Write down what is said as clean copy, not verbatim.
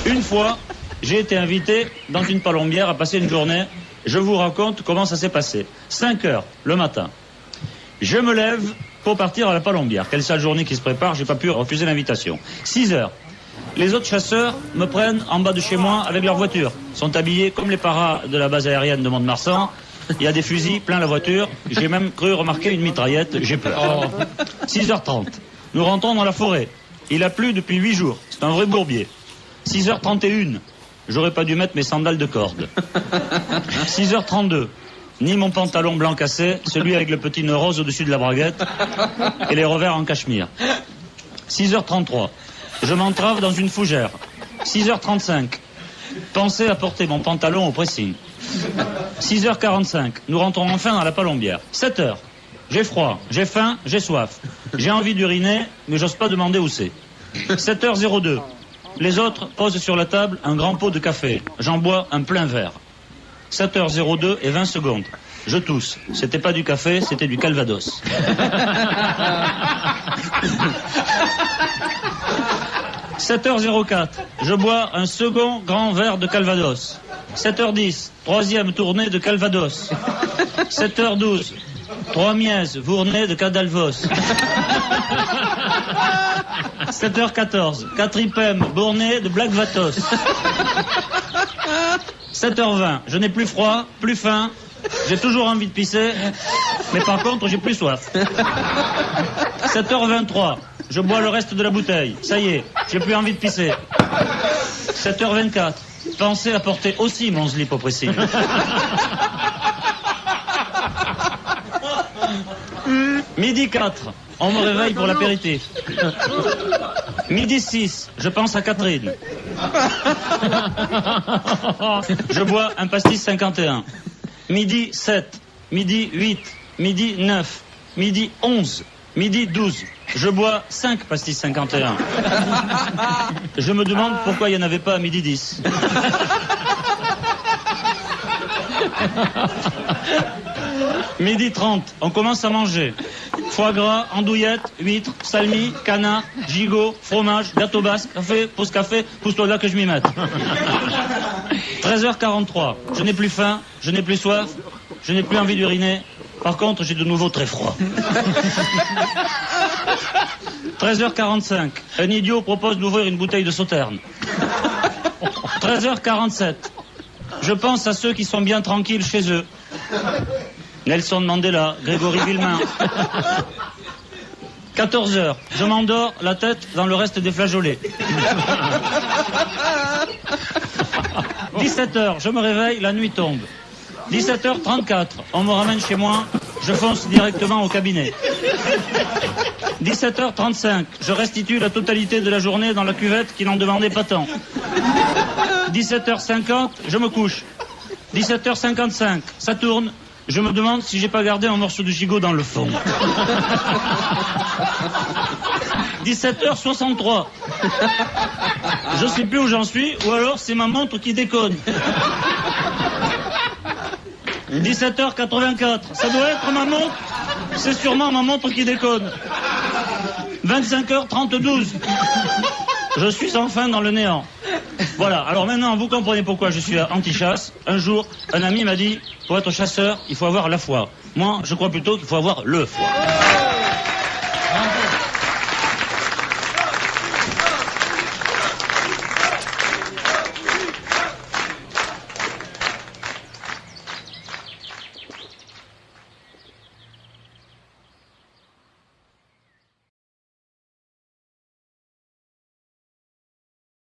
Une fois, j'ai été invité dans une palombière à passer une journée. Je vous raconte comment ça s'est passé. 5 heures le matin. Je me lève pour partir à la palombière. Quelle sale journée qui se prépare, j'ai pas pu refuser l'invitation. 6 heures. Les autres chasseurs me prennent en bas de chez moi avec leur voiture. Ils sont habillés comme les paras de la base aérienne de Mont-de-Marsan. Il y a des fusils plein la voiture. J'ai même cru remarquer une mitraillette. J'ai peur. 6h30. Nous rentrons dans la forêt. Il a plu depuis 8 jours. C'est un vrai bourbier. 6h31. J'aurais pas dû mettre mes sandales de corde. 6h32. Ni mon pantalon blanc cassé, celui avec le petit nœud rose au-dessus de la braguette, et les revers en cachemire. 6h33. Je m'entrave dans une fougère. 6h35. Pensez à porter mon pantalon au pressing. 6h45. Nous rentrons enfin dans la palombière. 7h. J'ai froid, j'ai faim, j'ai soif. J'ai envie d'uriner, mais j'ose pas demander où c'est. 7h02. Les autres posent sur la table un grand pot de café. J'en bois un plein verre. 7h02 et 20 secondes. Je tousse. C'était pas du café, c'était du Calvados. 7h04. Je bois un second grand verre de Calvados. 7h10. Troisième tournée de Calvados. 7h12. 3 mièzes, Vournay de Cadalvos. 7h14. 4 IPM, Bournay de Black Vatos. 7h20. Je n'ai plus froid, plus faim. J'ai toujours envie de pisser. Mais par contre, j'ai plus soif. 7h23. Je bois le reste de la bouteille. Ça y est, j'ai plus envie de pisser. 7h24. Pensez à porter aussi mon slip au pressing. Midi 4, on me réveille pour l'apéritif. Midi 6, je pense à Catherine. Je bois un pastis 51. Midi 7, midi 8, midi 9, midi 11, midi 12. Je bois 5 pastis 51. Je me demande pourquoi il n'y en avait pas à midi 10. Midi 30, on commence à manger. Foie gras, andouillette, huîtres, salmi, canard, gigot, fromage, gâteau basque, café, pousse-toi là que je m'y mette. 13h43, je n'ai plus faim, je n'ai plus soif, je n'ai plus envie d'uriner. Par contre, j'ai de nouveau très froid. 13h45, un idiot propose d'ouvrir une bouteille de Sauterne. 13h47, je pense à ceux qui sont bien tranquilles chez eux. Nelson Mandela, Grégory Villemain. 14h, je m'endors la tête dans le reste des flageolets. 17h, je me réveille, la nuit tombe. 17h34, on me ramène chez moi, je fonce directement au cabinet. 17h35, je restitue la totalité de la journée dans la cuvette qui n'en demandait pas tant. 17h50, je me couche. 17h55, ça tourne. Je me demande si j'ai pas gardé un morceau de gigot dans le fond. 17h63. Je sais plus où j'en suis, ou alors c'est ma montre qui déconne. 17h84. Ça doit être ma montre. C'est sûrement ma montre qui déconne. 25h32. Je suis enfin dans le néant. Voilà, alors maintenant vous comprenez pourquoi je suis anti-chasse. Un jour, un ami m'a dit, pour être chasseur, il faut avoir la foi. Moi, je crois plutôt qu'il faut avoir le foie.